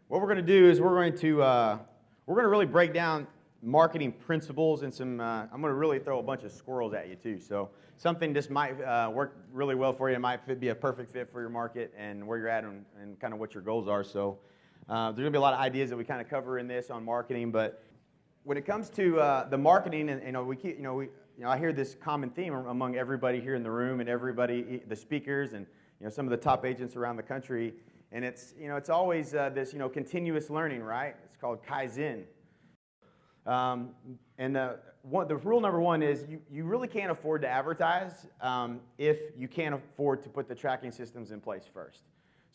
What we're going to do is we're going to really break down marketing principles and some. I'm going to really throw a bunch of squirrels at you too. So something just might work really well for you. It might be a perfect fit for your market and where you're at and kind of what your goals are. So there's going to be a lot of ideas that we kind of cover in this on marketing. But when it comes to the marketing, and I hear this common theme among everybody here in the room and everybody, the speakers, and some of the top agents around the country. And it's always this continuous learning, right? It's called Kaizen. The rule number one is you really can't afford to advertise if you can't afford to put the tracking systems in place first.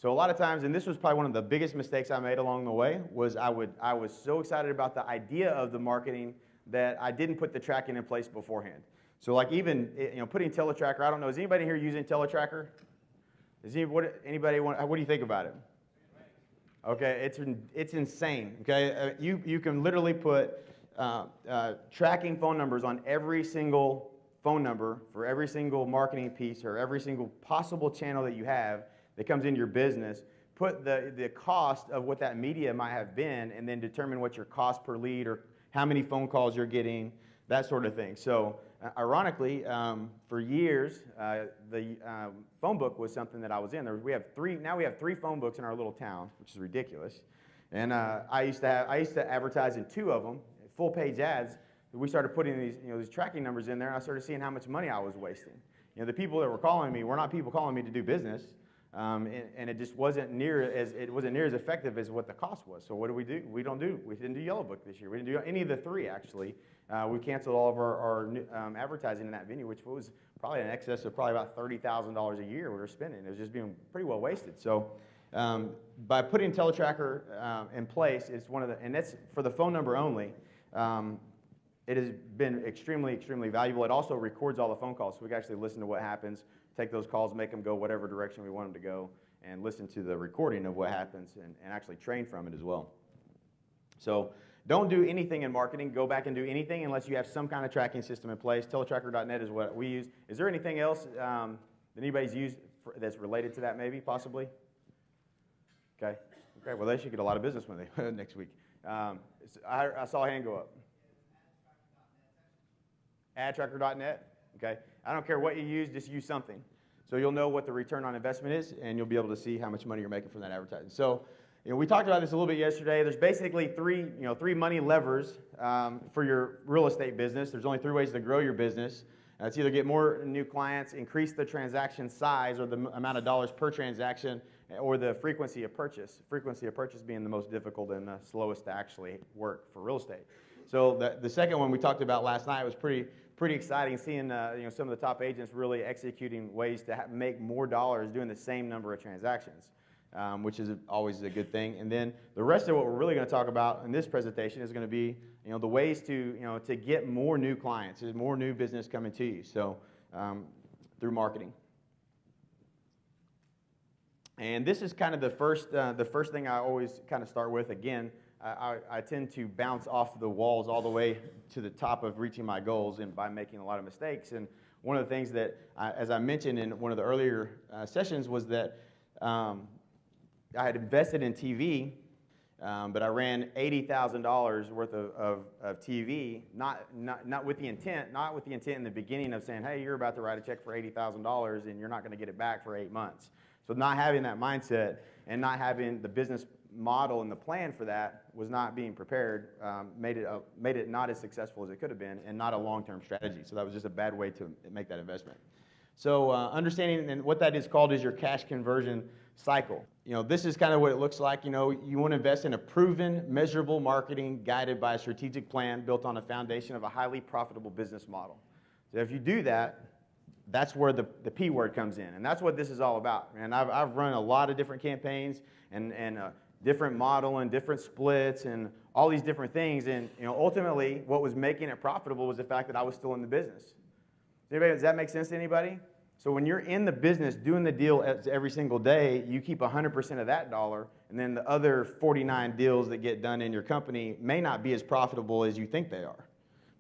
So a lot of times, and this was probably one of the biggest mistakes I made along the way, was I was so excited about the idea of the marketing that I didn't put the tracking in place beforehand. So like even putting teletracker, I don't know, is anybody here using teletracker? What do you think about it? Okay, it's insane. Okay, you can literally put tracking phone numbers on every single phone number for every single marketing piece or every single possible channel that you have that comes into your business. Put the cost of what that media might have been, and then determine what your cost per lead or how many phone calls you're getting, that sort of thing. So. Ironically, for years, the phone book was something that I was in. We have three phone books in our little town, which is ridiculous. And I used to advertise in two of them, full page ads. We started putting these tracking numbers in there, and I started seeing how much money I was wasting. The people that were calling me were not people calling me to do business, and it just wasn't near as effective as what the cost was. So what do? We didn't do Yellow Book this year. We didn't do any of the three actually. We canceled all of our advertising in that venue, which was probably in excess of probably about $30,000 a year we were spending. It was just being pretty well wasted. So by putting teletracker in place, it's and that's for the phone number only. It has been extremely, extremely valuable. It also records all the phone calls, so we can actually listen to what happens, take those calls, make them go whatever direction we want them to go, and listen to the recording of what happens and actually train from it as well. So don't do anything in marketing. Go back and do anything unless you have some kind of tracking system in place. Teletracker.net is what we use. Is there anything else that anybody's used that's related to that maybe, possibly? Okay. Well, they should get a lot of business when they next week. I saw a hand go up. AdTracker.net. Okay. I don't care what you use, just use something. So you'll know what the return on investment is, and you'll be able to see how much money you're making from that advertising. So we talked about this a little bit yesterday. There's basically three money levers for your real estate business. There's only three ways to grow your business. It's either get more new clients, increase the transaction size or the amount of dollars per transaction, or the frequency of purchase. Frequency of purchase being the most difficult and the slowest to actually work for real estate. So the second one we talked about last night was pretty exciting, seeing some of the top agents really executing ways to make more dollars doing the same number of transactions. Which is always a good thing. And then the rest of what we're really going to talk about in this presentation is going to be, the ways to get more new clients, more new business coming to you. So through marketing. And this is kind of the first thing I always kind of start with. Again, I tend to bounce off the walls all the way to the top of reaching my goals, and by making a lot of mistakes. And one of the things that, as I mentioned in one of the earlier sessions, was that I had invested in TV, but I ran $80,000 worth of TV, not with the intent in the beginning of saying, hey, you're about to write a check for $80,000 and you're not going to get it back for 8 months. So not having that mindset and not having the business model and the plan for that was not being prepared, made it not as successful as it could have been, and not a long-term strategy. So that was just a bad way to make that investment. So understanding and what that is called is your cash conversion cycle. This is kind of what it looks like. You want to invest in a proven, measurable marketing guided by a strategic plan built on a foundation of a highly profitable business model. So if you do that, that's where the P word comes in, and that's what this is all about. And I've run a lot of different campaigns and different model and different splits and all these different things. And ultimately, what was making it profitable was the fact that I was still in the business. Does that make sense to anybody? So when you're in the business doing the deal every single day, you keep 100% of that dollar, and then the other 49 deals that get done in your company may not be as profitable as you think they are,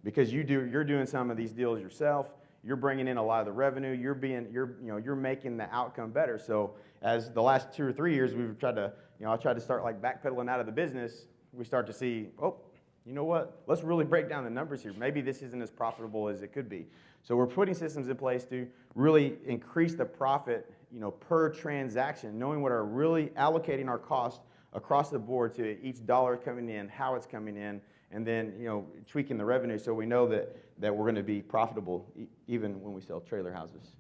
because you're doing some of these deals yourself. you're bringing in a lot of the revenue, you're making the outcome better. So as the last 2 or 3 years, we've tried to, I tried to start like backpedaling out of the business, we start to see, oh, you know what, let's really break down the numbers here. Maybe this isn't as profitable as it could be. So we're putting systems in place to really increase the profit, per transaction, knowing what are really allocating our cost across the board to each dollar coming in, how it's coming in, and then tweaking the revenue so we know that we're going to be profitable even when we sell trailer houses.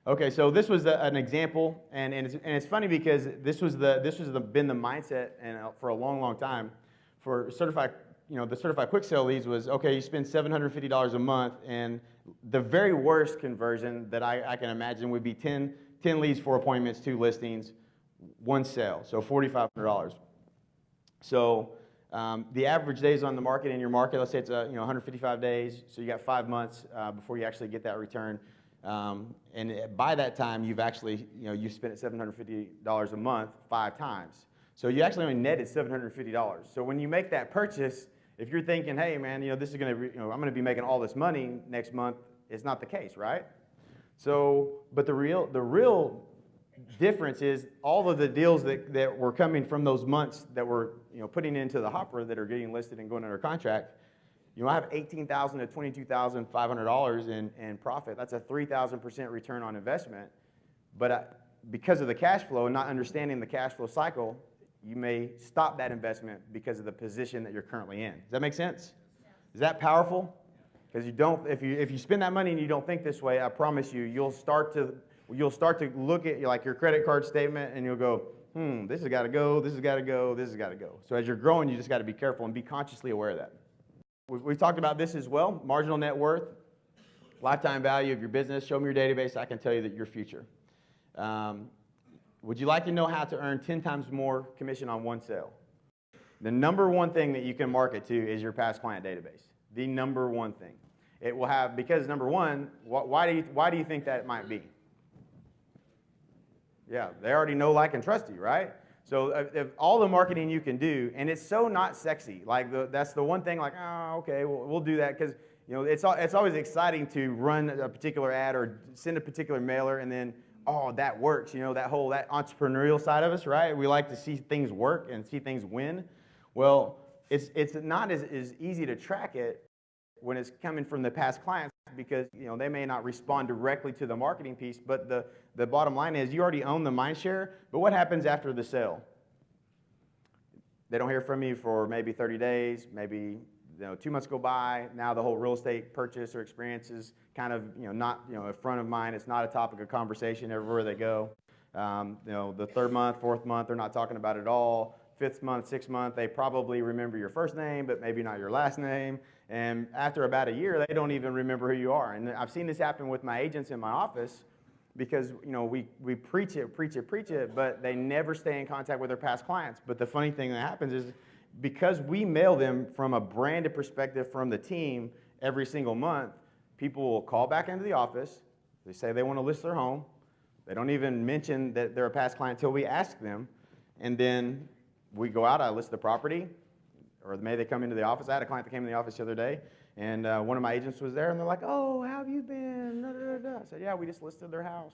Okay, so this was an example, and it's funny because this was been the mindset and for a long time for certified. The certified quick sale leads was, okay, you spend $750 a month, and the very worst conversion that I can imagine would be 10 leads, 4 appointments, 2 listings, 1 sale, so $4,500. So the average days on the market in your market, let's say it's 155 days, so you got 5 months before you actually get that return. And by that time, you've actually, you've spent $750 a month 5 times. So you actually only netted $750. So when you make that purchase, if you're thinking, hey man, this is going to, I'm going to be making all this money next month, it's not the case, right? So, but the real difference is all of the deals that were coming from those months that we're putting into the hopper that are getting listed and going under contract. I have $18,000 to $22,500 in profit. That's a 3,000% return on investment. But because of the cash flow and not understanding the cash flow cycle, you may stop that investment because of the position that you're currently in. Does that make sense? Yeah. Is that powerful? Because if you spend that money and you don't think this way, I promise you, you'll start to look at like your credit card statement and you'll go, this has got to go, this has got to go, this has got to go. So as you're growing, you just got to be careful and be consciously aware of that. We've talked about this as well, marginal net worth, lifetime value of your business. Show me your database, I can tell you that your future. Would you like to know how to earn 10 times more commission on 1 sale? The number one thing that you can market to is your past client database. The number one thing. It will have, because number one, why do you think that might be? Yeah, they already know, like, and trust you, right? So if all the marketing you can do, and it's so not sexy, like that's the one thing, like, oh, okay, we'll do that, because it's always exciting to run a particular ad or send a particular mailer, and then, oh, that works, that entrepreneurial side of us, right? We like to see things work and see things win. Well, it's not as easy to track it when it's coming from the past clients, because they may not respond directly to the marketing piece, but the bottom line is you already own the mind share, but what happens after the sale? They don't hear from you for maybe 30 days, maybe 2 months go by. Now the whole real estate purchase or experience is kind of not in front of mind. It's not a topic of conversation everywhere they go. The 3rd month, 4th month, they're not talking about it at all. 5th month, 6th month, they probably remember your first name, but maybe not your last name. And after about a year, they don't even remember who you are. And I've seen this happen with my agents in my office, because we preach it, but they never stay in contact with their past clients. But the funny thing that happens is, because we mail them from a branded perspective from the team every single month, people will call back into the office. They say they want to list their home. They don't even mention that they're a past client until we ask them. And then we go out, I list the property, or maybe they come into the office. I had a client that came in the office the other day, and one of my agents was there, and they're like, oh, how have you been? Da, da, da, da. I said, yeah, we just listed their house.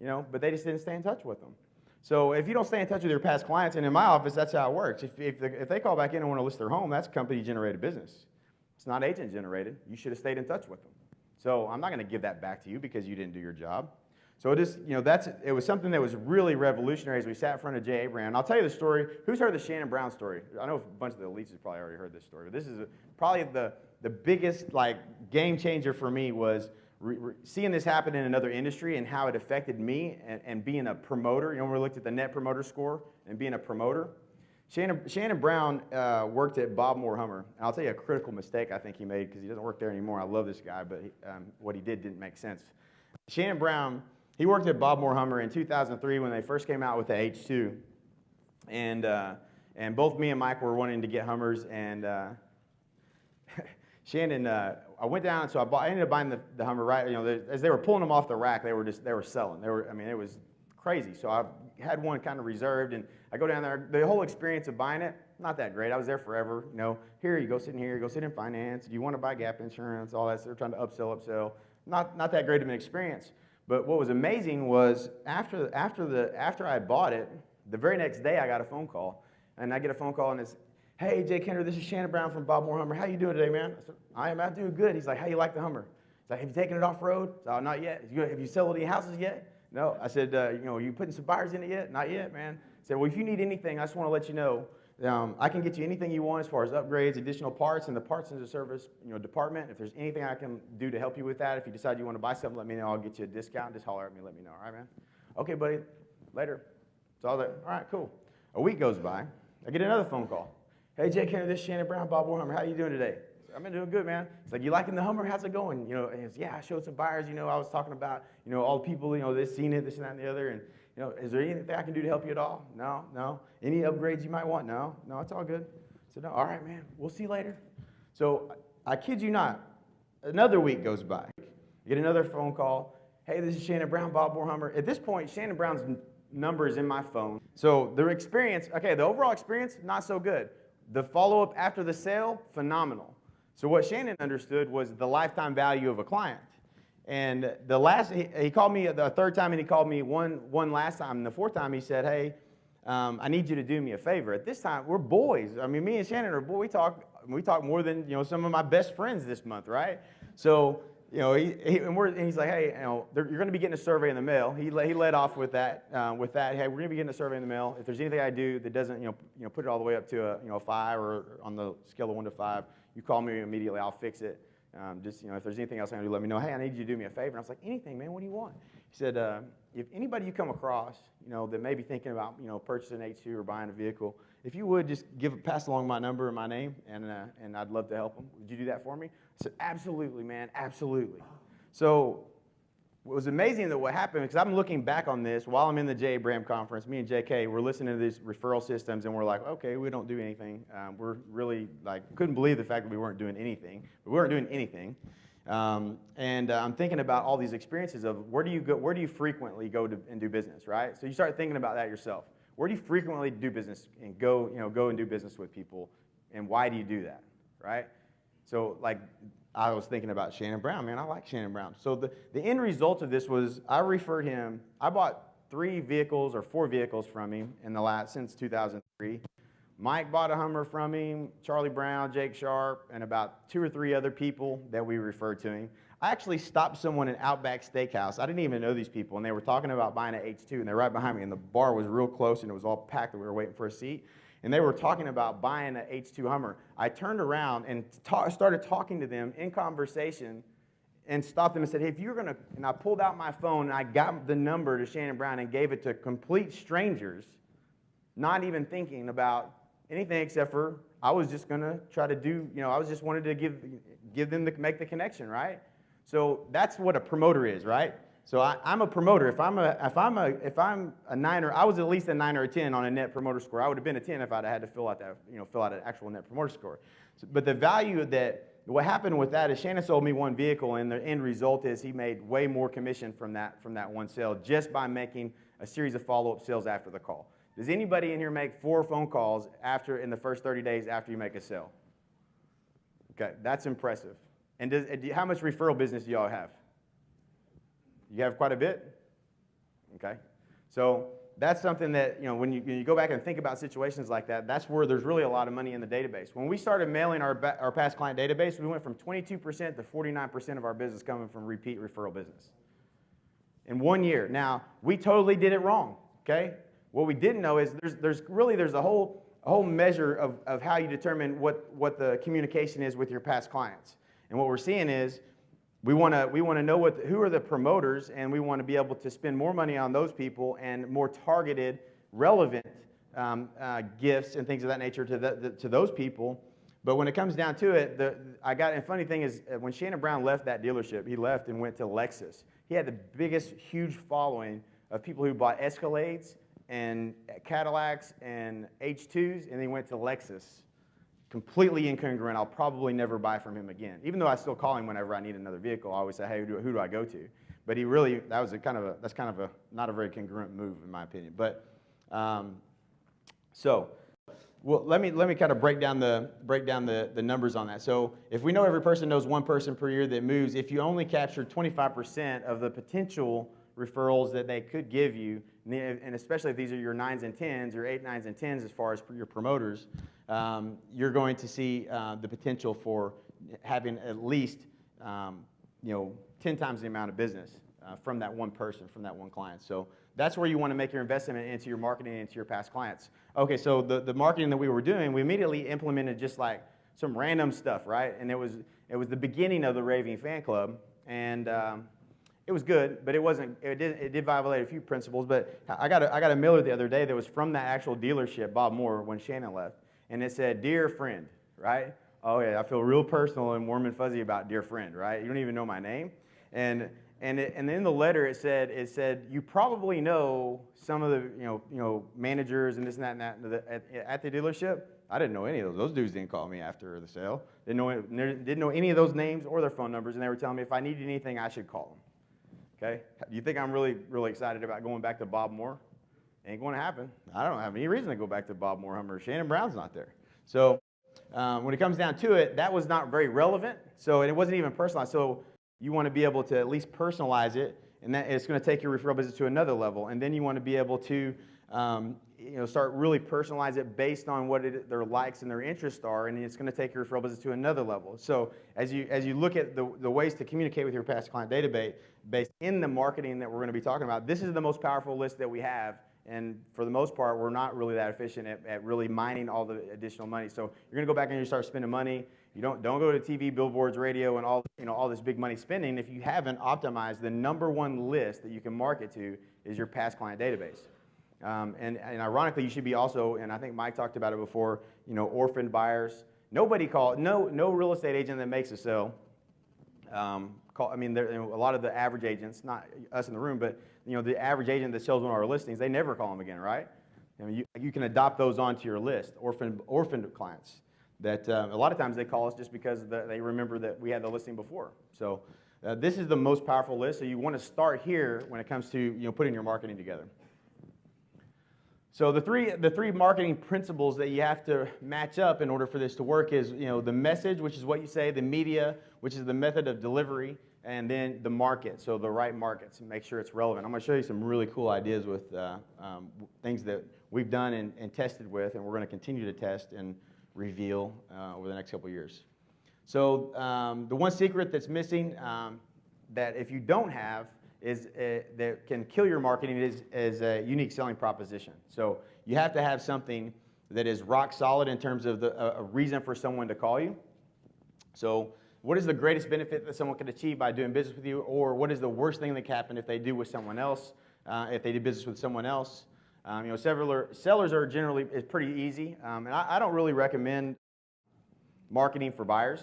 But they just didn't stay in touch with them. So if you don't stay in touch with your past clients, and in my office, that's how it works. If they call back in and want to list their home, that's company-generated business. It's not agent-generated. You should have stayed in touch with them. So I'm not going to give that back to you because you didn't do your job. So it was something that was really revolutionary as we sat in front of J. Abraham. And I'll tell you the story. Who's heard the Shannon Brown story? I know a bunch of the elites have probably already heard this story, but this is probably the biggest game changer for me was seeing this happen in another industry and how it affected me and being a promoter. We looked at the Net Promoter Score and being a promoter. Shannon Brown worked at Bob Moore Hummer. And I'll tell you a critical mistake I think he made, because he doesn't work there anymore. I love this guy, but what he didn't make sense. Shannon Brown, he worked at Bob Moore Hummer in 2003 when they first came out with the H2. And both me and Mike were wanting to get Hummers, and Shannon, I went down, so I ended up buying the Hummer, right? As they were pulling them off the rack, they were selling. It was crazy. So I had one kind of reserved, and I go down there. The whole experience of buying it, not that great. I was there forever. You know, here you go sit in here, you go sit in finance. Do you want to buy gap insurance? All that. So they're trying to upsell. Not that great of an experience. But what was amazing was after I had bought it, the very next day I got a phone call, and I get a phone call and it's, hey, Jay Kenner, this is Shannon Brown from Bob Moore Hummer. How you doing today, man? I said, I'm doing good. He's like, how you like the Hummer? He's like, have you taken it off road? I said, oh, not yet. Have you sold any houses yet? No. I said, are you putting some buyers in it yet? Not yet, man. I said, well, if you need anything, I just want to let you know, I can get you anything you want as far as upgrades, additional parts, and the parts and the service department. If there's anything I can do to help you with that, if you decide you want to buy something, let me know. I'll get you a discount. Just holler at me, let me know. All right, man? Okay, buddy. Later. It's all there. All right, cool. A week goes by. I get another phone call. Hey, Jay Kenner, this is Shannon Brown, Bob Moore Hummer. How you doing today? I've been doing good, man. It's like, you liking the Hummer? How's it going? And it's, yeah, I showed some buyers, I was talking about, all the people, they've seen it, this and that and the other, and, is there anything I can do to help you at all? No. Any upgrades you might want? No, it's all good. I said, no, all right, man, we'll see you later. So I kid you not, another week goes by. I get another phone call. Hey, this is Shannon Brown, Bob Moore Hummer. At this point, Shannon Brown's number is in my phone. So the overall experience, not so good. The follow-up after the sale, phenomenal. So what Shannon understood was the lifetime value of a client. And he called me the third time, and he called me one last time. And the fourth time, he said, hey, I need you to do me a favor. At this time, we're boys. I mean, me and Shannon are boys. We talk more than some of my best friends this month, right? So he's like, hey, you're going to be getting a survey in the mail. He led off with that. Hey, we're going to be getting a survey in the mail. If there's anything I do that doesn't put it all the way up to a 5 or on the scale of 1 to 5, you call me immediately. I'll fix it. If there's anything else I can do, let me know. Hey, I need you to do me a favor. And I was like, anything, man. What do you want? He said, if anybody you come across, that may be thinking about, purchasing an H2 or buying a vehicle, if you would just pass along my number and my name, and I'd love to help them. Would you do that for me? I said, absolutely, man, absolutely. So what was amazing that what happened, because I'm looking back on this while I'm in the J. Abraham conference, me and JK, we're listening to these referral systems, and we're like, okay, we don't do anything. We're really couldn't believe the fact that we weren't doing anything, but we weren't doing anything. I'm thinking about all these experiences of where do you frequently go and do business, right? So you start thinking about that yourself. Where do you frequently do business and go and do business with people, and why do you do that, right? So I was thinking about Shannon Brown, man. I like Shannon Brown. So the end result of this was I referred him. I bought 4 vehicles from him since 2003. Mike bought a Hummer from him, Charlie Brown, Jake Sharp, and about 2 or 3 other people that we referred to him. I actually stopped someone in Outback Steakhouse. I didn't even know these people, and they were talking about buying an H2, and they're right behind me, and the bar was real close, and it was all packed, and we were waiting for a seat. And they were talking about buying an H2 Hummer. I turned around and started talking to them in conversation and stopped them and said, hey, if you're going to, and I pulled out my phone, and I got the number to Shannon Brown and gave it to complete strangers, not even thinking about anything except for I was just going to try to do, I was just wanted to give them make the connection, right? So that's what a promoter is, right? So I'm a promoter. If I'm a 9 I was at least a 9 or a 10 on a net promoter score. I would have been a 10 if I'd had to fill out an actual net promoter score. So, but the value what happened with that is Shannon sold me one vehicle, and the end result is he made way more commission from that one sale just by making a series of follow-up sales after the call. Does anybody in here make 4 phone calls in the first 30 days after you make a sale? Okay, that's impressive. And how much referral business do y'all have? You have quite a bit? Okay. So that's something that, when you go back and think about situations like that, that's where there's really a lot of money in the database. When we started mailing our past client database, we went from 22% to 49% of our business coming from repeat referral business in 1 year. Now, we totally did it wrong, okay? What we didn't know is there's a whole measure of how you determine what the communication is with your past clients. And what we're seeing is we want to know who are the promoters, and we want to be able to spend more money on those people and more targeted, relevant gifts and things of that nature to those people. But when it comes down to it, and funny thing is, when Shannon Brown left that dealership, he left and went to Lexus. He had the biggest, huge following of people who bought Escalades and Cadillacs and H2s, and he went to Lexus. Completely incongruent. I'll probably never buy from him again. Even though I still call him whenever I need another vehicle, I always say, hey, who do I go to? But he really, that's kind of a not a very congruent move in my opinion. But well, let me kind of break down the numbers on that. So if we know every person knows one person per year that moves, if you only capture 25% of the potential referrals that they could give you, and especially if these are your 9s and 10s, your 8, 9s, and 10s as far as your promoters, you're going to see the potential for having at least 10 times the amount of business from that one person, from that one client. So that's where you want to make your investment into your marketing and into your past clients. Okay, so the marketing that we were doing, we immediately implemented just like some random stuff, right? And it was the beginning of the Raving fan club, and it was good, but it did violate a few principles. But I got a mailer the other day that was from that actual dealership, Bob Moore, when Shannon left, and it said, "Dear friend," right? Oh yeah, I feel real personal and warm and fuzzy about dear friend, right? You don't even know my name, and in the letter it said you probably know some of the managers and this and that at the dealership. I didn't know any of those. Those dudes didn't call me after the sale. Didn't know any of those names or their phone numbers, and they were telling me if I needed anything, I should call them. Okay? Do you think I'm really excited about going back to Bob Moore? Ain't going to happen. I don't have any reason to go back to Bob Moore Hummer. Shannon Brown's not there. So when it comes down to it, that was not very relevant. So it wasn't even personalized. So you want to be able to at least personalize it, and that it's going to take your referral business to another level. And then you want to be able to start really personalize it based on what their likes and their interests are, and it's going to take your referral business to another level. So as you look at the ways to communicate with your past client database based in the marketing that we're going to be talking about, this is the most powerful list that we have. And for the most part, we're not really that efficient at really mining all the additional money. So you're going to go back and you start spending money. You don't go to TV, billboards, radio, and all this big money spending if you haven't optimized the #1 list that you can market to is your past client database. And ironically, you should be also, and I think Mike talked about it before, orphaned buyers. No real estate agent that makes a sale. A lot of the average agents, not us in the room, but the average agent that sells one of our listings, they never call them again, right? You can adopt those onto your list, orphaned clients. That a lot of times they call us just because they remember that we had the listing before. So this is the most powerful list. So you want to start here when it comes to putting your marketing together. So the three marketing principles that you have to match up in order for this to work is the message, which is what you say, the media, which is the method of delivery, and then the market. So the right markets and make sure it's relevant. I'm going to show you some really cool ideas with things that we've done and tested with, and we're going to continue to test and reveal over the next couple of years. So the one secret that's missing that if you don't have is that can kill your marketing is a unique selling proposition. So you have to have something that is rock solid in terms of a reason for someone to call you. So what is the greatest benefit that someone can achieve by doing business with you, or what is the worst thing that can happen if they do with someone else, if they do business with someone else? Sellers are generally pretty easy, and I don't really recommend marketing for buyers.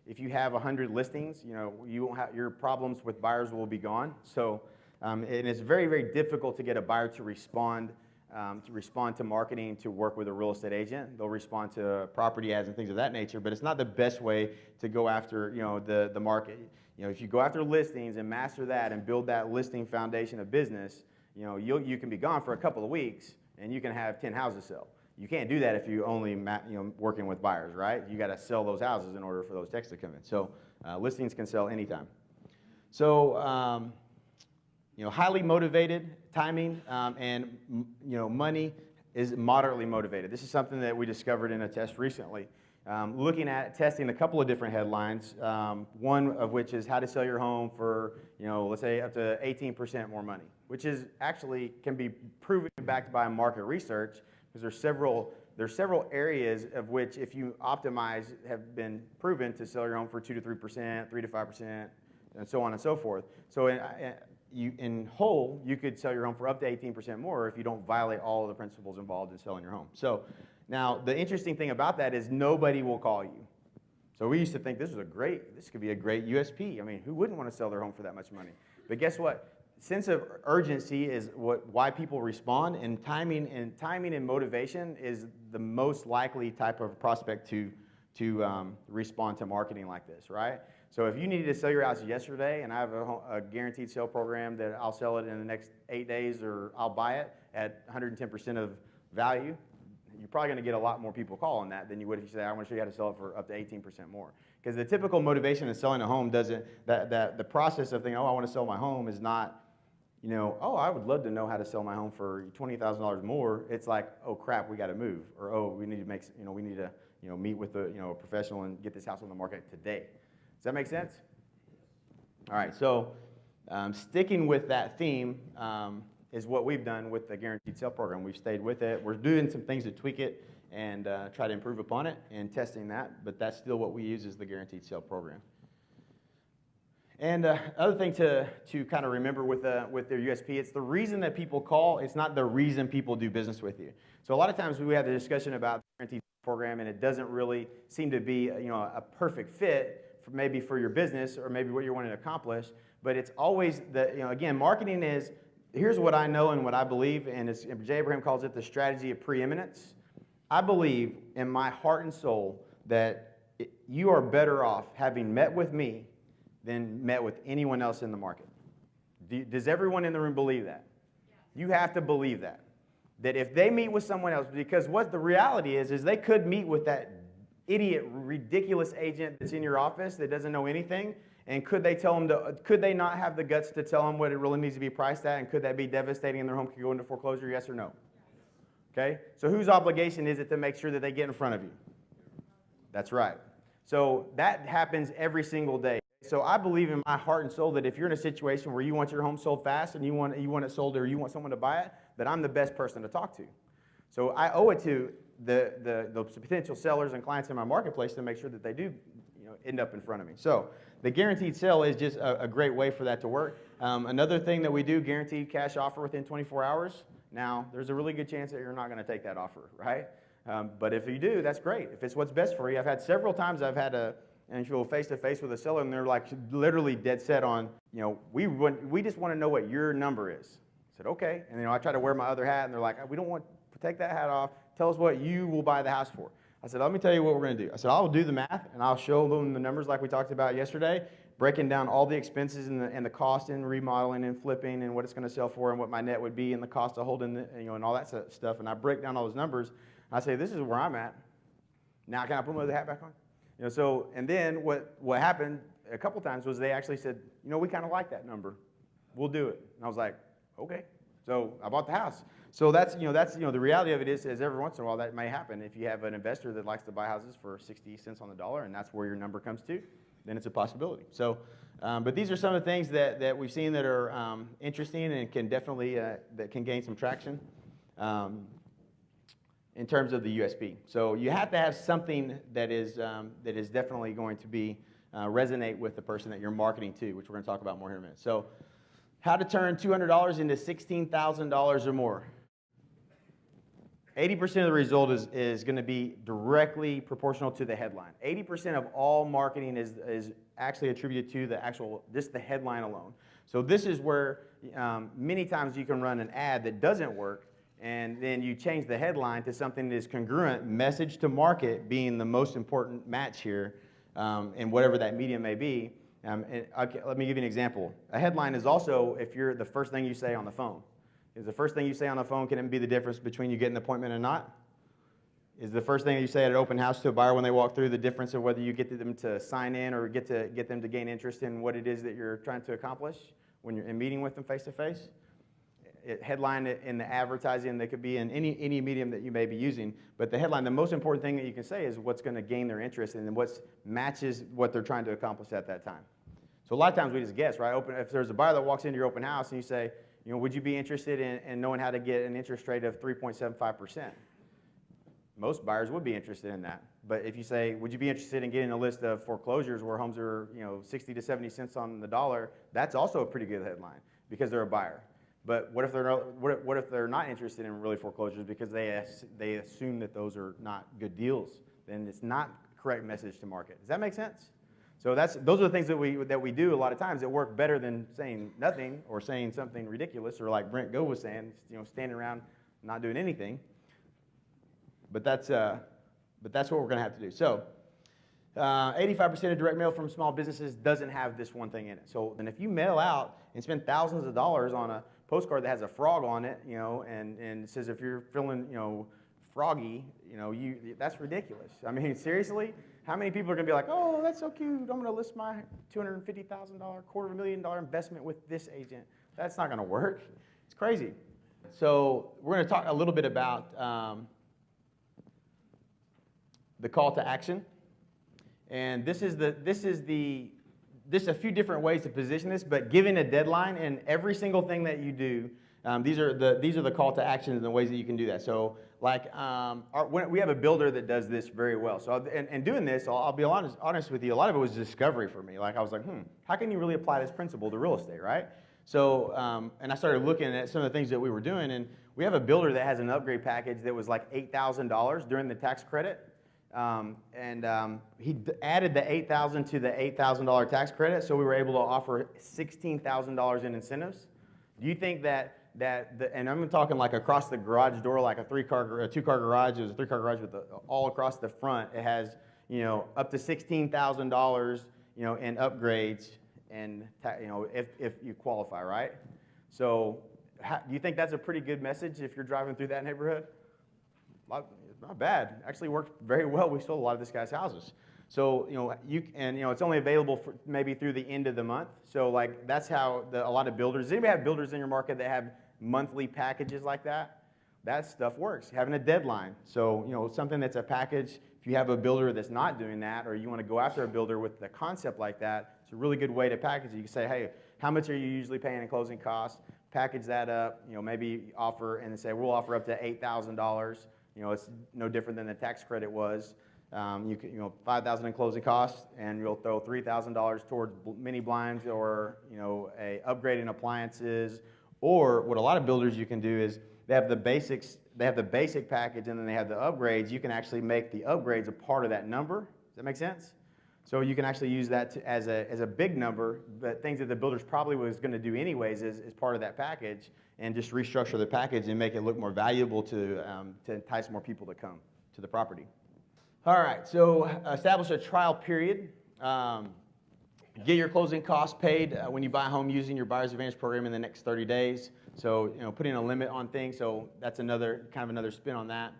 If you have 100 listings, you won't have, your problems with buyers will be gone. So, and it's very, very difficult to get a buyer to respond to marketing, to work with a real estate agent. They'll respond to property ads and things of that nature, but it's not the best way to go after the market. If you go after listings and master that and build that listing foundation of business, you can be gone for a couple of weeks and you can have 10 houses sell. You can't do that if you only working with buyers, right? You got to sell those houses in order for those checks to come in. So listings can sell anytime. So highly motivated, timing, and money is moderately motivated. This is something that we discovered in a test recently. Looking at testing a couple of different headlines, one of which is how to sell your home for, let's say up to 18% more money, which is actually can be proven backed by market research, because there's several areas of which if you optimize have been proven to sell your home for 2 to 3%, 3 to 5%, and so on and so forth. So in whole, you could sell your home for up to 18% more if you don't violate all of the principles involved in selling your home. So now the interesting thing about that is nobody will call you. So we used to think this could be a great USP. I mean, who wouldn't want to sell their home for that much money? But guess what? Sense of urgency is why people respond, and timing and motivation is the most likely type of prospect to respond to marketing like this, right? So if you needed to sell your house yesterday, and I have a guaranteed sale program that I'll sell it in the next 8 days, or I'll buy it at 110% of value, you're probably going to get a lot more people call on that than you would if you say, I want to show you how to sell it for up to 18% more. Because the typical motivation of selling a home doesn't, the process of thinking, oh, I want to sell my home is not, you know, oh, I would love to know how to sell my home for $20,000 more. It's like, oh crap, we got to move, or oh, we need to make, you know, we need to, you know, meet with a, you know, a professional and get this house on the market today. Does that make sense? All right, so sticking with that theme is what we've done with the guaranteed sale program. We've stayed with it. We're doing some things to tweak it and try to improve upon it and testing that, but that's still what we use is the guaranteed sale program. And other thing to kind of remember with their USP, it's the reason that people call, it's not the reason people do business with you. So a lot of times we have the discussion about the guaranteed program and it doesn't really seem to be, you know, a perfect fit for maybe for your business or maybe what you're wanting to accomplish, but it's always the, you know, again, marketing is, here's what I know and what I believe, and as Jay Abraham calls it, the strategy of preeminence. I believe in my heart and soul that you are better off having met with me than met with anyone else in the market. Does everyone in the room believe that? You have to believe that. That if they meet with someone else, because what the reality is they could meet with that idiot, ridiculous agent that's in your office that doesn't know anything, and could they tell them to, could they not have the guts to tell them what it really needs to be priced at, and could that be devastating and their home could go into foreclosure, yes or no? Okay, so whose obligation is it to make sure that they get in front of you? That's right. So that happens every single day. So I believe in my heart and soul that if you're in a situation where you want your home sold fast and you want it sold or you want someone to buy it, that I'm the best person to talk to. So I owe it to the potential sellers and clients in my marketplace to make sure that they do, you know, end up in front of me. So the guaranteed sale is just a great way for that to work. Another thing that we do, guaranteed cash offer within 24 hours. Now, there's a really good chance that you're not going to take that offer, right? But if you do, that's great. If it's what's best for you. I've had several times I've had an interview face-to-face with a seller, and they're like literally dead set on, you know, we just want to know what your number is. I said, okay. And, you know, I try to wear my other hat, and they're like, we don't want to take that hat off. Tell us what you will buy the house for. I said, let me tell you what we're going to do. I said, I'll do the math, and I'll show them the numbers like we talked about yesterday, breaking down all the expenses and the cost in remodeling and flipping and what it's going to sell for and what my net would be and the cost of holding, you know, and all that stuff. And I break down all those numbers. And I say, this is where I'm at. Now can I put my other hat back on? You know, so, and then what happened a couple times was they actually said, you know, we kind of like that number. We'll do it. And I was like, okay. So I bought the house. So that's the reality of it is every once in a while that may happen. If you have an investor that likes to buy houses for 60 cents on the dollar and that's where your number comes to, then it's a possibility. So, but these are some of the things that we've seen that are interesting and can definitely that can gain some traction in terms of the USP. So you have to have something that is definitely going to be resonate with the person that you're marketing to, which we're going to talk about more here in a minute. So, how to turn $200 into $16,000 or more. 80% of the result is going to be directly proportional to the headline. 80% of all marketing is actually attributed to just the headline alone. So this is where many times you can run an ad that doesn't work, and then you change the headline to something that is congruent, message to market being the most important match here, in whatever that medium may be. Let me give you an example. A headline is also if you're the first thing you say on the phone. Is the first thing you say on the phone, can it be the difference between you getting an appointment or not? Is the first thing that you say at an open house to a buyer when they walk through the difference of whether you get them to sign in or get them to gain interest in what it is that you're trying to accomplish when you're in meeting with them face to face? Headline in the advertising, they could be in any medium that you may be using, but the headline, the most important thing that you can say is what's going to gain their interest and what matches what they're trying to accomplish at that time. So a lot of times we just guess, right? If there's a buyer that walks into your open house and you say, you know, would you be interested in knowing how to get an interest rate of 3.75%? Most buyers would be interested in that. But if you say, would you be interested in getting a list of foreclosures where homes are, you know, 60 to 70 cents on the dollar? That's also a pretty good headline because they're a buyer. But what if they're not interested in really foreclosures because they assume that those are not good deals? Then it's not correct message to market. Does that make sense? So those are the things that we do a lot of times that work better than saying nothing or saying something ridiculous or like Brent Go was saying, you know, standing around not doing anything. But that's what we're going to have to do. So 85% of direct mail from small businesses doesn't have this one thing in it. So then if you mail out and spend thousands of dollars on a postcard that has a frog on it, and it says if you're feeling, froggy, that's ridiculous. I mean, seriously? How many people are going to be like, oh, that's so cute, I'm going to list my $250,000, $250,000 investment with this agent? That's not going to work. It's crazy. So we're going to talk a little bit about the call to action. And this is a few different ways to position this, but giving a deadline and every single thing that you do, these are the call to actions and the ways that you can do that. So like we have a builder that does this very well. So and doing this, I'll be honest with you, a lot of it was discovery for me. Like I was like, how can you really apply this principle to real estate, right? So and I started looking at some of the things that we were doing, and we have a builder that has an upgrade package that was like $8,000 during the tax credit. He added the $8,000 to the $8,000 tax credit, so we were able to offer $16,000 in incentives. Do you think and I'm talking like across the garage door, like a two-car garage. It was a three-car garage with all across the front. It has up to $16,000 in upgrades, and if you qualify, right? So do you think that's a pretty good message if you're driving through that neighborhood? Not bad. Actually worked very well. We sold a lot of this guy's houses. So it's only available for maybe through the end of the month. So like that's how a lot of builders. Does anybody have builders in your market that have monthly packages like that? That stuff works. Having a deadline. So something that's a package. If you have a builder that's not doing that, or you want to go after a builder with the concept like that, it's a really good way to package it. You can say, hey, how much are you usually paying in closing costs? Package that up. Maybe offer and say we'll offer up to $8,000. It's no different than the tax credit was. $5,000 in closing costs, and you'll throw $3,000 towards mini blinds or upgrading appliances. Or what a lot of builders you can do is they have the basics. They have the basic package, and then they have the upgrades. You can actually make the upgrades a part of that number. Does that make sense? So you can actually use that as a big number, but things that the builders probably was going to do anyways is part of that package, and just restructure the package and make it look more valuable to entice more people to come to the property. All right, so establish a trial period. Get your closing costs paid when you buy a home using your Buyer's Advantage program in the next 30 days. So putting a limit on things. So that's another spin on that.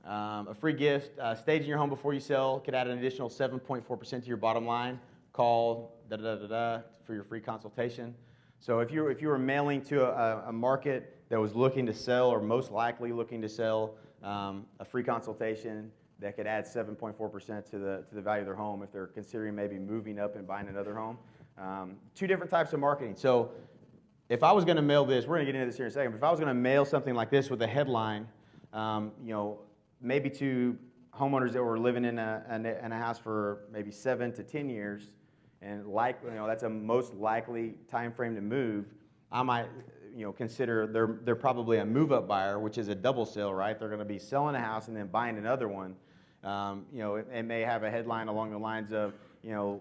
A free gift, staging your home before you sell could add an additional 7.4% to your bottom line. Call for your free consultation. So if you were mailing to a market that was looking to sell, or most likely looking to sell, a free consultation that could add 7.4% to the value of their home if they're considering maybe moving up and buying another home. Two different types of marketing. So if I was going to mail this, we're going to get into this here in a second, but if I was going to mail something like this with a headline, maybe to homeowners that were living in a house for maybe 7 to 10 years, and that's a most likely time frame to move, I might consider they're probably a move-up buyer, which is a double sale, right? They're going to be selling a house and then buying another one. It may have a headline along the lines of the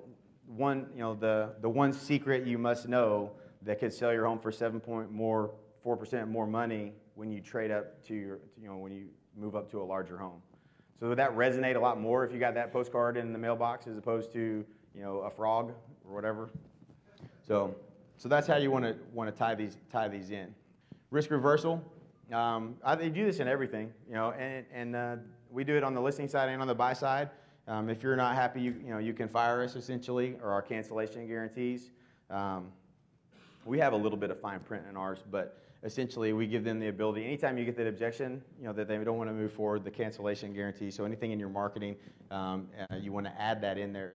one secret you must know that could sell your home for 4% more money when you trade up to when you move up to a larger home. So would that resonate a lot more if you got that postcard in the mailbox as opposed to a frog or whatever? So that's how you want to tie these in. Risk reversal. They do this in everything, and we do it on the listing side and on the buy side. If you're not happy, you can fire us essentially, or our cancellation guarantees. We have a little bit of fine print in ours, but essentially we give them the ability, anytime you get that objection, that they don't want to move forward, the cancellation guarantee. So anything in your marketing, you want to add that in there.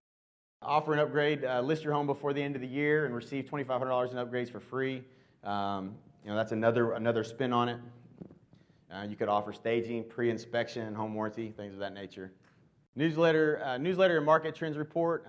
Offer an upgrade, list your home before the end of the year and receive $2,500 in upgrades for free. That's another spin on it. You could offer staging, pre-inspection, home warranty, things of that nature. Newsletter and market trends report.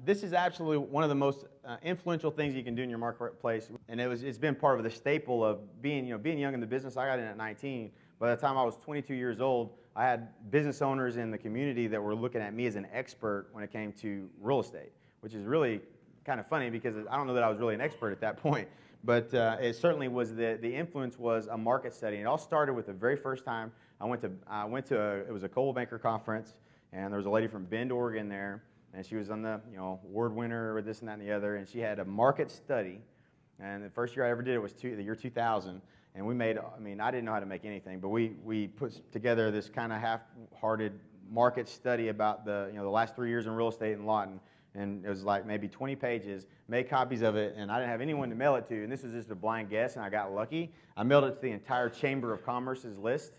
This is absolutely one of the most influential things you can do in your marketplace, and it's been part of the staple of being young in the business. I got in at 19. By the time I was 22 years old, I had business owners in the community that were looking at me as an expert when it came to real estate, which is really kind of funny because I don't know that I was really an expert at that point. But it certainly was the influence was a market study. It all started with the very first time it was a Coldwell Banker conference, and there was a lady from Bend, Oregon there, and she was on the award winner or this and that and the other, and she had a market study. And the first year I ever did it was the year 2000, and we made, I didn't know how to make anything, but we put together this kind of half-hearted market study about the last 3 years in real estate in Lawton, and it was like maybe 20 pages, made copies of it, and I didn't have anyone to mail it to, and this was just a blind guess, and I got lucky. I mailed it to the entire Chamber of Commerce's list,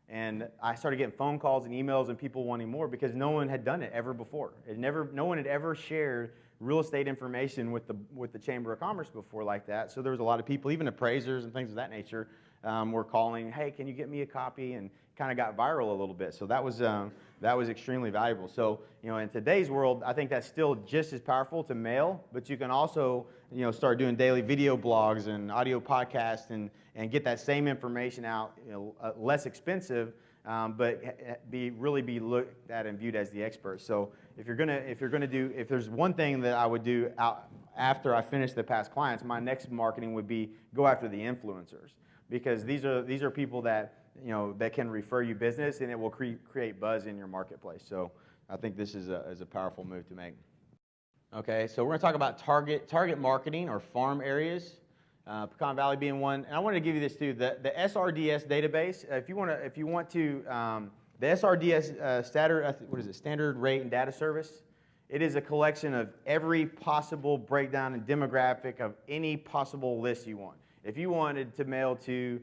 and I started getting phone calls and emails and people wanting more because no one had done it ever before. No one had ever shared real estate information with the Chamber of Commerce before like that. So there was a lot of people, even appraisers and things of that nature, were calling, hey, can you get me a copy? And kind of got viral a little bit. So that was extremely valuable. So in today's world, I think that's still just as powerful to mail, but you can also start doing daily video blogs and audio podcasts and get that same information out, less expensive, but really be looked at and viewed as the expert. So if there's one thing that I would do after I finish the past clients, my next marketing would be go after the influencers, because these are people that that can refer you business, and it will create buzz in your marketplace. So I think this is a powerful move to make. Okay, so we're going to talk about target marketing or farm areas. Pecan Valley being one, and I wanted to give you this too. The SRDS database. If you want to, the SRDS Standard Rate and Data Service. It is a collection of every possible breakdown and demographic of any possible list you want. If you wanted to mail to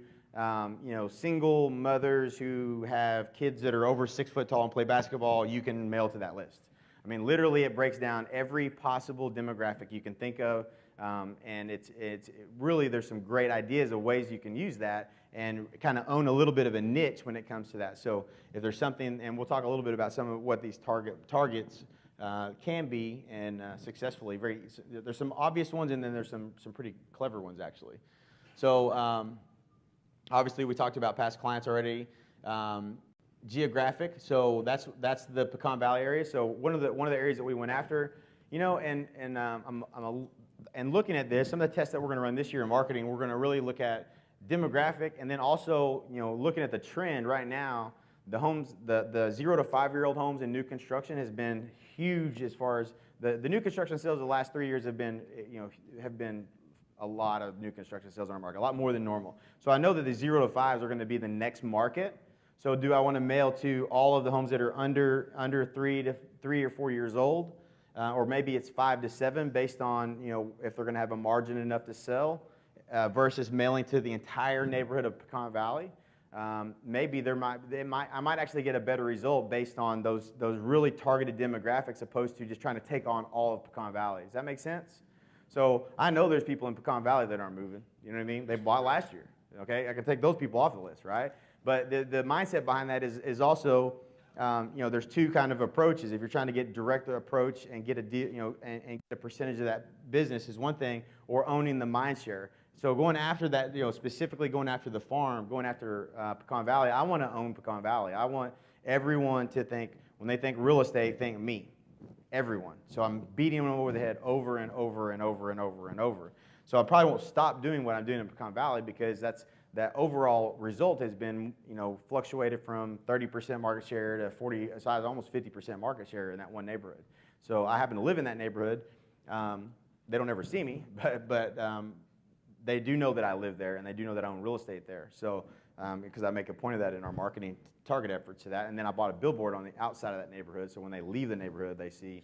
single mothers who have kids that are over 6 foot tall and play basketball, you can mail to that list. Literally, it breaks down every possible demographic you can think of. And it's really, there's some great ideas of ways you can use that and kind of own a little bit of a niche when it comes to that. So if there's something, and we'll talk a little bit about some of what these targets can be, and successfully. There's some obvious ones, and then there's some pretty clever ones actually. So obviously we talked about past clients already. Geographic, so that's the Pecan Valley area. So one of the areas that we went after, and looking at this, some of the tests that we're going to run this year in marketing, we're going to really look at demographic, and then also, looking at the trend right now. The homes, the 0 to 5 year old homes in new construction has been huge as far as the new construction sales. The last 3 years have been a lot of new construction sales on our market, a lot more than normal. So I know that the 0 to 5s are going to be the next market. So do I want to mail to all of the homes that are under 3 or 4 years old? Or maybe it's 5 to 7 based on if they're going to have a margin enough to sell, versus mailing to the entire neighborhood of Pecan Valley. Maybe I might actually get a better result based on those really targeted demographics, opposed to just trying to take on all of Pecan Valley. Does that make sense? So I know there's people in Pecan Valley that aren't moving. You know what I mean? They bought last year. Okay, I can take those people off the list, right? But the mindset behind that is also, there's two kind of approaches. If you're trying to get direct approach and get a deal, and get a percentage of that business is one thing, or owning the mind share. So going after that, specifically going after the farm, going after Pecan Valley, I want to own Pecan Valley. I want everyone to think, when they think real estate, think me. Everyone. So I'm beating them over the head over and over and over and over and over. So I probably won't stop doing what I'm doing in Pecan Valley, because that overall result has been, fluctuated from 30% market share to 40, so almost 50% market share in that one neighborhood. So I happen to live in that neighborhood. They don't ever see me, but they do know that I live there, and they do know that I own real estate there. So because I make a point of that in our marketing target efforts to that. And then I bought a billboard on the outside of that neighborhood, so when they leave the neighborhood, they see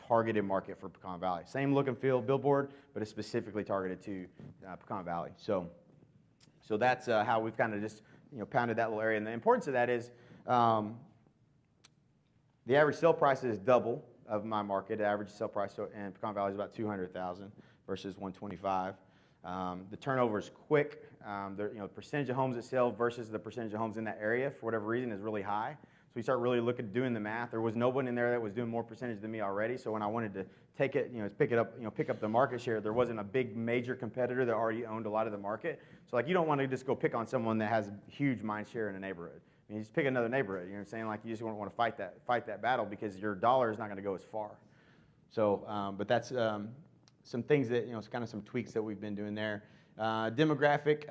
targeted market for Pecan Valley. Same look and feel billboard, but it's specifically targeted to Pecan Valley. So that's how we've kind of just pounded that little area. And the importance of that is the average sale price is double of my market. The average sale price in Pecan Valley is about $200,000 versus $125,000. The turnover is quick. The percentage of homes that sell versus the percentage of homes in that area, for whatever reason, is really high. So we start really doing the math. There was no one in there that was doing more percentage than me already. So when I wanted to take it, pick up the market share, there wasn't a big major competitor that already owned a lot of the market. So you don't want to just go pick on someone that has huge mind share in a neighborhood. You just pick another neighborhood. You know what I'm saying? You just want to fight that battle, because your dollar is not going to go as far. So, but that's some things that, it's kind of some tweaks that we've been doing there. Demographic,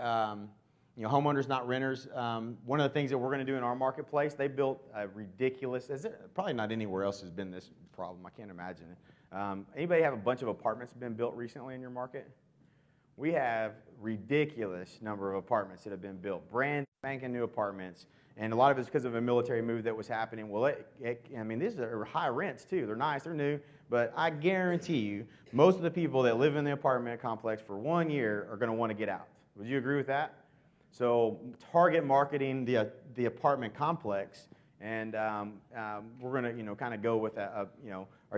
Homeowners, not renters. One of the things that we're going to do in our marketplace, they built a ridiculous, probably not anywhere else has been this problem. I can't imagine it. Anybody have a bunch of apartments been built recently in your market? We have ridiculous number of apartments that have been built, brand spanking new apartments, and a lot of it's because of a military move that was happening. Well, I mean, these are high rents too. They're nice, they're new, but I guarantee you, most of the people that live in the apartment complex for 1 year are going to want to get out. Would you agree with that? So target marketing the apartment complex, and we're going to kind of go with are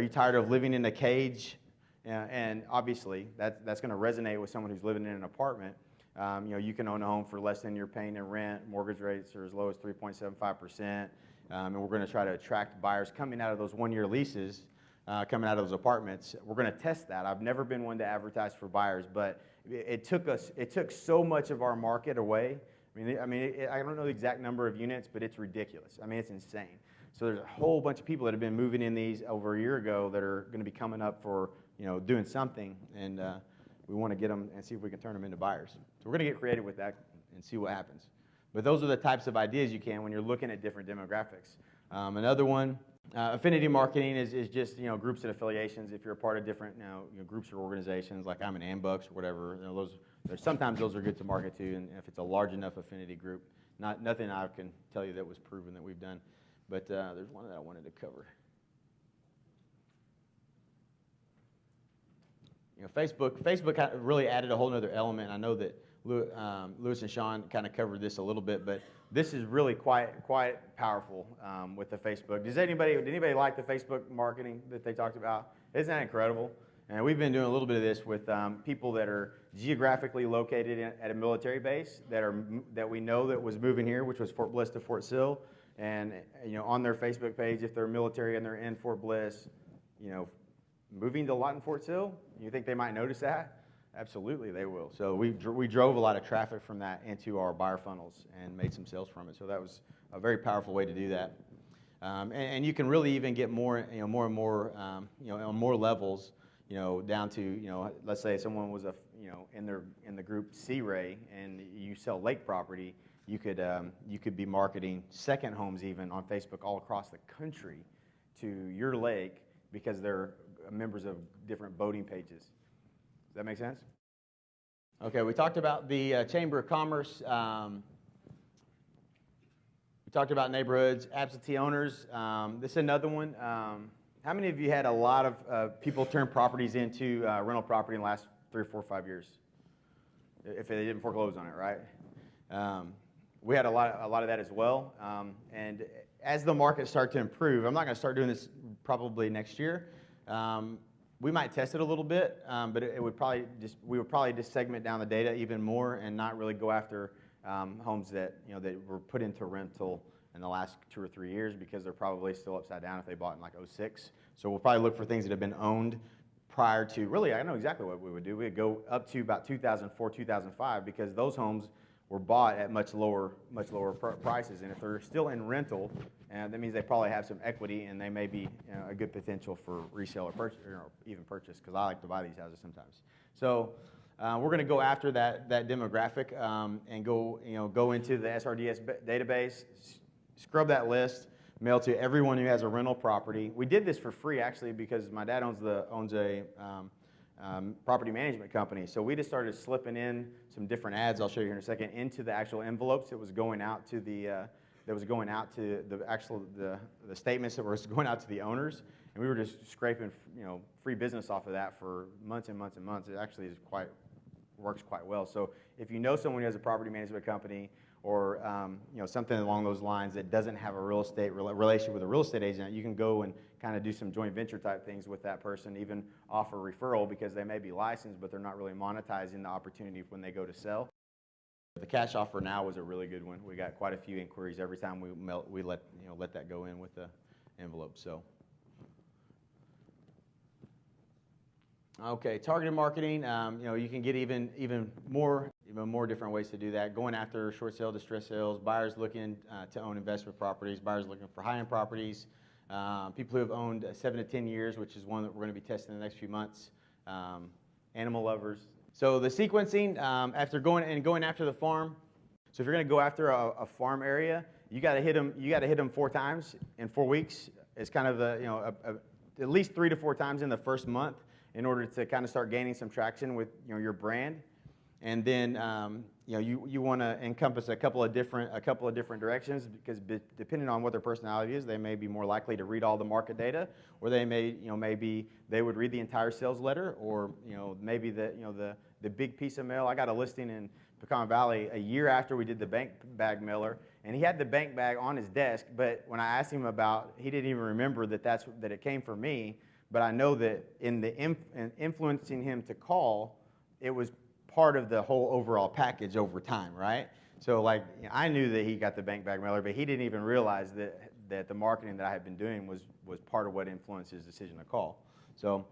you tired of living in a cage? And obviously that's going to resonate with someone who's living in an apartment. You can own a home for less than you're paying in rent. Mortgage rates are as low as 3.75%, and we're going to try to attract buyers coming out of those 1-year leases, coming out of those apartments. We're going to test that. I've never been one to advertise for buyers, but it took so much of our market away. I don't know the exact number of units, but it's ridiculous. I mean, it's insane. So there's a whole bunch of people that have been moving in these over a year ago that are going to be coming up for doing something, and we want to get them and see if we can turn them into buyers. So we're going to get creative with that and see what happens. But those are the types of ideas you can when you're looking at different demographics. Another one, affinity marketing is just groups and affiliations. If you're a part of different groups or organizations, like I'm an Ambux or whatever, sometimes those are good to market to, and if it's a large enough affinity group. Nothing I can tell you that was proven that we've done, but there's one that I wanted to cover. Facebook really added a whole other element. I know that Lewis and Sean kind of covered this a little bit, but this is really quite powerful with the Facebook. Did anybody like the Facebook marketing that they talked about? Isn't that incredible? And we've been doing a little bit of this with people that are geographically located at a military base that we know that was moving here, which was Fort Bliss to Fort Sill, and on their Facebook page, if they're military and they're in Fort Bliss, moving to Lawton Fort Sill, you think they might notice that? Absolutely, they will. So we drove a lot of traffic from that into our buyer funnels and made some sales from it. So that was a very powerful way to do that. And you can really even get more and more, on more levels, down to, let's say someone was in the group C-Ray and you sell lake property, you could be marketing second homes even on Facebook all across the country to your lake because they're members of different boating pages. Does that make sense? Okay, we talked about the Chamber of Commerce. We talked about neighborhoods, absentee owners. This is another one. How many of you had a lot of people turn properties into rental property in the last 3 or 4 or 5 years? If they didn't foreclose on it, right? We had a lot of that as well. And as the market started to improve, I'm not going to start doing this probably next year. We might test it a little bit, but we would probably just segment down the data even more and not really go after homes that that were put into rental in the last 2 or 3 years because they're probably still upside down if they bought in like 06. So we'll probably look for things that have been owned prior to, really, I know exactly what we would do. We'd go up to about 2004, 2005 because those homes were bought at much lower prices, and if they're still in rental, that means they probably have some equity and they may be a good potential for resale or purchase, or even purchase, because I like to buy these houses sometimes. So we're going to go after that demographic and go into the SRDS database, scrub that list, mail to everyone who has a rental property. We did this for free actually because my dad owns a property management company. So we just started slipping in some different ads, I'll show you here in a second, into the actual envelopes that was going out to the statements that were going out to the owners, and we were just scraping free business off of that for months and months and months. It actually works quite well. So if you know someone who has a property management company or something along those lines that doesn't have a real estate relationship with a real estate agent, you can go and kind of do some joint venture type things with that person, even offer referral because they may be licensed, but they're not really monetizing the opportunity when they go to sell. The cash offer now was a really good one. We got quite a few inquiries every time we let that go in with the envelope. So, okay, targeted marketing. You can get even more different ways to do that. Going after short sale, distress sales, buyers looking to own investment properties, buyers looking for high-end properties, people who have owned 7 to 10 years, which is one that we're going to be testing in the next few months. Animal lovers. So the sequencing after going after the farm, So if you're going to go after a farm area, you got to hit them. You got to hit them 4 times in 4 weeks. It's kind of at least 3 to 4 times in the first month in order to kind of start gaining some traction with your brand. And then you want to encompass a couple of different directions, because depending on what their personality is, they may be more likely to read all the market data, or they may maybe they would read the entire sales letter, or maybe the big piece of mail. I got a listing in Pecan Valley a year after we did the bank bag mailer, and he had the bank bag on his desk, but when I asked him about, he didn't even remember that it came from me. But I know that in influencing him to call, it was part of the whole overall package over time, right? So I knew that he got the bank bag mailer, but he didn't even realize that the marketing that I had been doing was part of what influenced his decision to call. So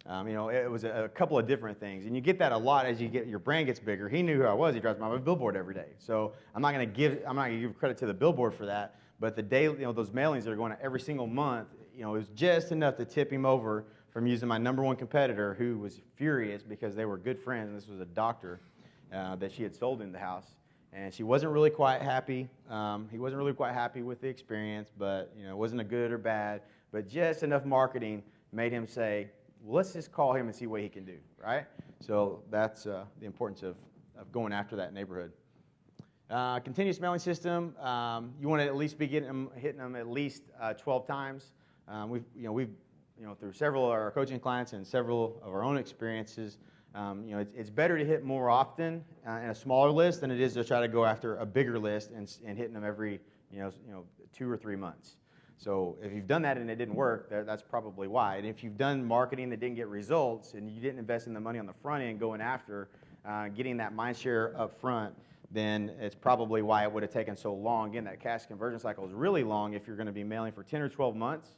it was a couple of different things, and you get that a lot as your brand gets bigger. He knew who I was. He drives my billboard every day. So I'm not going to give credit to the billboard for that, but the daily, those mailings that are going out every single month, it was just enough to tip him over from using my #1 competitor, who was furious because they were good friends, and this was a doctor that she had sold in the house, and she wasn't really quite happy. He wasn't really quite happy with the experience, but it wasn't a good or bad, but just enough marketing made him say, well, let's just call him and see what he can do, right? So that's the importance of going after that neighborhood. Continuous mailing system, you want to at least be hitting them at least 12 times. We've through several of our coaching clients and several of our own experiences, it's better to hit more often in a smaller list than it is to try to go after a bigger list and hitting them every 2 or 3 months. So if you've done that and it didn't work, that's probably why. And if you've done marketing that didn't get results and you didn't invest in the money on the front end going after getting that mind share up front, then it's probably why it would have taken so long. Again, that cash conversion cycle is really long if you're going to be mailing for 10 or 12 months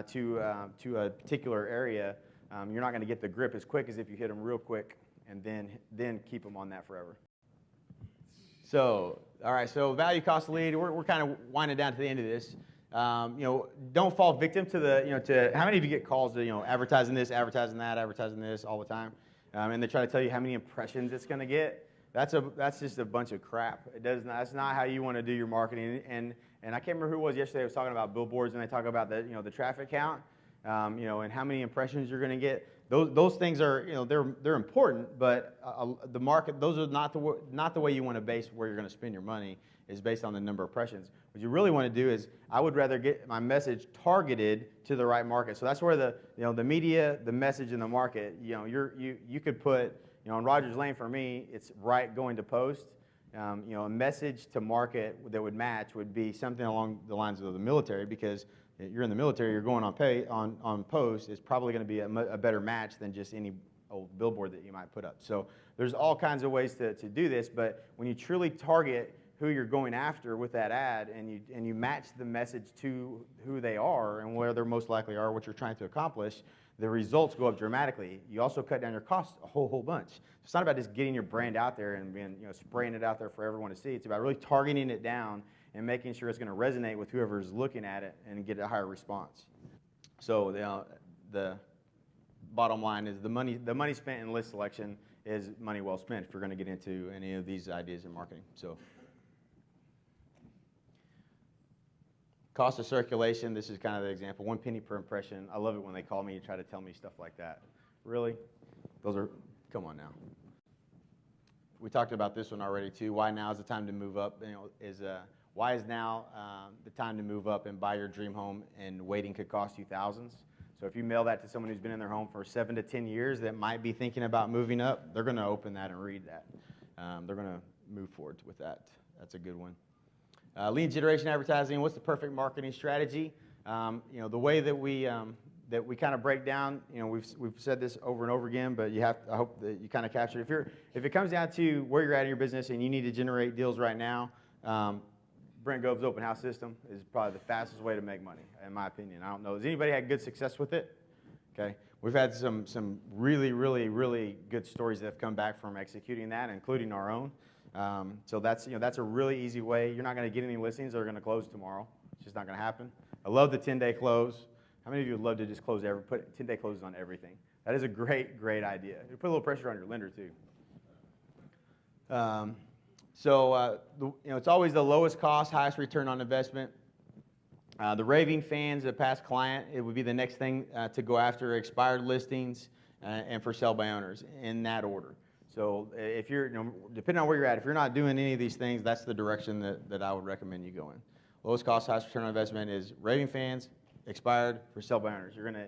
to a particular area. You're not going to get the grip as quick as if you hit them real quick and then keep them on that forever. So, all right, so value cost lead, we're kind of winding down to the end of this. Don't fall victim to to how many of you get calls to, advertising this, advertising that, advertising this all the time, and they try to tell you how many impressions it's going to get. That's just a bunch of crap. That's not how you want to do your marketing. And I can't remember who it was yesterday. I was talking about billboards, and they talk about the traffic count, and how many impressions you're going to get. Those things are, they're important, but the market, those are not the way you want to base where you're going to spend your money. Is based on the number of impressions. What you really want to do is, I would rather get my message targeted to the right market. So that's where the media, the message, and the market. You could put on Rogers Lane, for me, it's right going to post. A message to market that would match would be something along the lines of the military, because you're in the military, you're going on post. It's probably going to be a better match than just any old billboard that you might put up. So there's all kinds of ways to do this, but when you truly target who you're going after with that ad, and you match the message to who they are and where they're most likely are, what you're trying to accomplish, the results go up dramatically. You also cut down your costs a whole bunch. It's not about just getting your brand out there and spraying it out there for everyone to see. It's about really targeting it down and making sure it's going to resonate with whoever's looking at it and get a higher response. So the bottom line is the money spent in list selection is money well spent if you're going to get into any of these ideas in marketing. So. Cost of circulation, this is kind of the example, 1 penny per impression. I love it when they call me and try to tell me stuff like that. Really? Come on now. We talked about this one already too. Why now is the time to move up? Why is now the time to move up and buy your dream home, and waiting could cost you thousands? So if you mail that to someone who's been in their home for 7 to 10 years that might be thinking about moving up, they're going to open that and read that. They're going to move forward with that. That's a good one. Lead generation advertising. What's the perfect marketing strategy? The way that we kind of break down. We've said this over and over again, but I hope that you kind of capture it. If it comes down to where you're at in your business and you need to generate deals right now, Brent Gove's open house system is probably the fastest way to make money, in my opinion. I don't know. Has anybody had good success with it? Okay. We've had some really, really, really good stories that have come back from executing that, including our own. So that's a really easy way. You're not going to get any listings that are going to close tomorrow. It's just not going to happen. I love the 10-day close. How many of you would love to just put 10-day closes on everything? That is a great idea. You put a little pressure on your lender too. So it's always the lowest cost, highest return on investment. The Raving fans, a past client, it would be the next thing to go after: expired listings and for sale by owners in that order. So if you're, depending on where you're at, if you're not doing any of these things, that's the direction that I would recommend you go in. Lowest cost, highest return on investment is Raving fans, expired, for sale by owners. You're gonna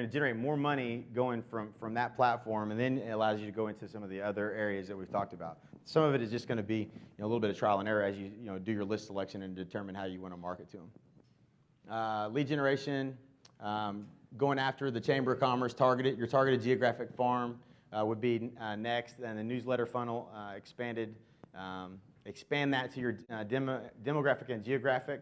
generate more money going from that platform, and then it allows you to go into some of the other areas that we've talked about. Some of it is just going to be a little bit of trial and error as you do your list selection and determine how you want to market to them. Lead generation, going after the Chamber of Commerce, your targeted geographic farm would be next, and the newsletter funnel expand that to your demographic and geographic.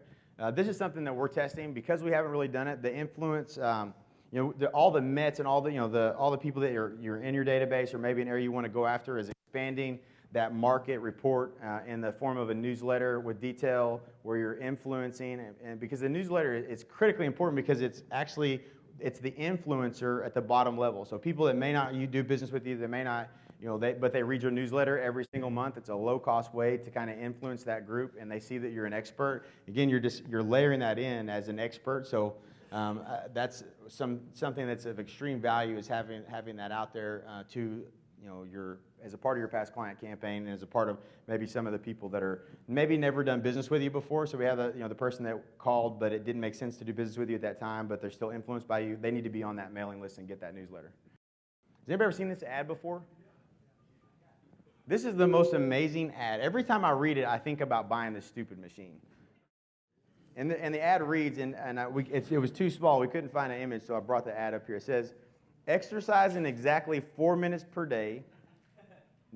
This is something that we're testing because we haven't really done it. The influence, all the METs and all the people that you're in your database, or maybe an area you want to go after, is expanding that market report in the form of a newsletter with detail where you're influencing, and because the newsletter is critically important because it's the influencer at the bottom level. So people that may not do business with you, they may not, but they read your newsletter every single month. It's a low-cost way to kind of influence that group, and they see that you're an expert. Again, you're layering that in as an expert. So that's something that's of extreme value, is having that out there to as a part of your past client campaign, and as a part of maybe some of the people that are maybe never done business with you before. So we have the person that called, but it didn't make sense to do business with you at that time, but they're still influenced by you. They need to be on that mailing list and get that newsletter. Has anybody ever seen this ad before? This is the most amazing ad. Every time I read it, I think about buying this stupid machine. And the ad reads, it was too small. We couldn't find an image, so I brought the ad up here. It says, exercise in exactly 4 minutes per day.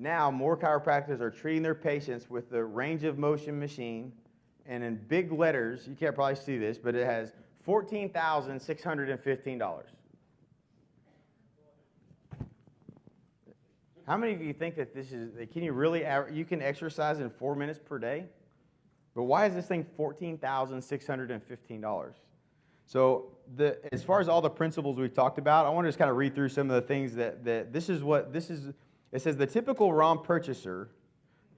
Now, more chiropractors are treating their patients with the range of motion machine, and in big letters, you can't probably see this, but it has $14,615. How many of you think that this is, you can exercise in 4 minutes per day? But why is this thing $14,615? So as far as all the principles we've talked about, I want to just kind of read through some of the things that this is. It says the typical ROM purchaser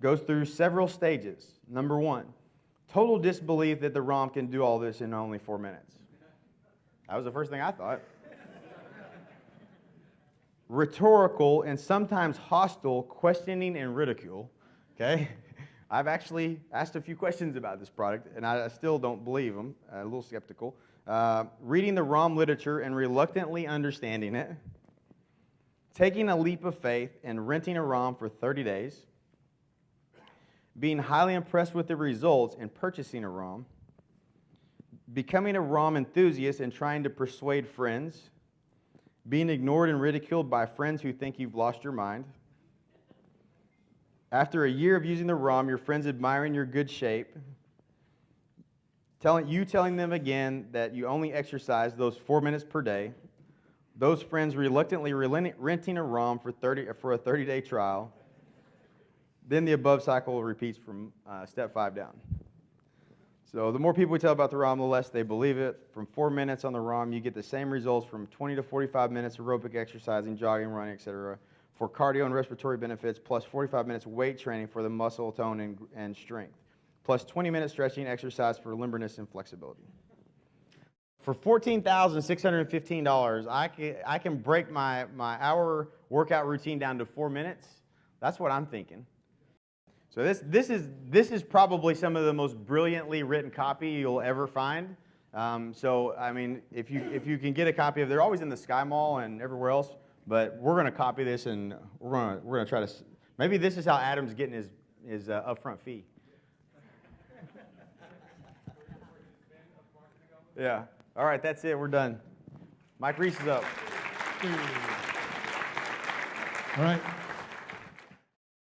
goes through several stages. Number one, total disbelief that the ROM can do all this in only 4 minutes. That was the first thing I thought. Rhetorical and sometimes hostile questioning and ridicule. Okay? I've actually asked a few questions about this product, and I still don't believe them. A little skeptical. Reading the ROM literature and reluctantly understanding it. Taking a leap of faith and renting a ROM for 30 days. Being highly impressed with the results and purchasing a ROM. Becoming a ROM enthusiast and trying to persuade friends. Being ignored and ridiculed by friends who think you've lost your mind. After a year of using the ROM, your friends admiring your good shape, telling them again that you only exercise those 4 minutes per day, those friends reluctantly renting a ROM for a 30-day trial, then the above cycle repeats from step 5 down. So the more people we tell about the ROM, the less they believe it. From 4 minutes on the ROM, you get the same results from 20 to 45 minutes aerobic exercising, jogging, running, etc., for cardio and respiratory benefits, plus 45 minutes weight training for the muscle tone and strength, plus 20 minutes stretching exercise for limberness and flexibility. For $14,615, I can break my hour workout routine down to 4 minutes. That's what I'm thinking. So this is probably some of the most brilliantly written copy you'll ever find. So I mean, if you can get a copy of, they're always in the Sky Mall and everywhere else. But we're going to copy this, and we're going to try to. Maybe this is how Adam's getting his upfront fee. Yeah. All right, that's it. We're done. Mike Reese is up. All right.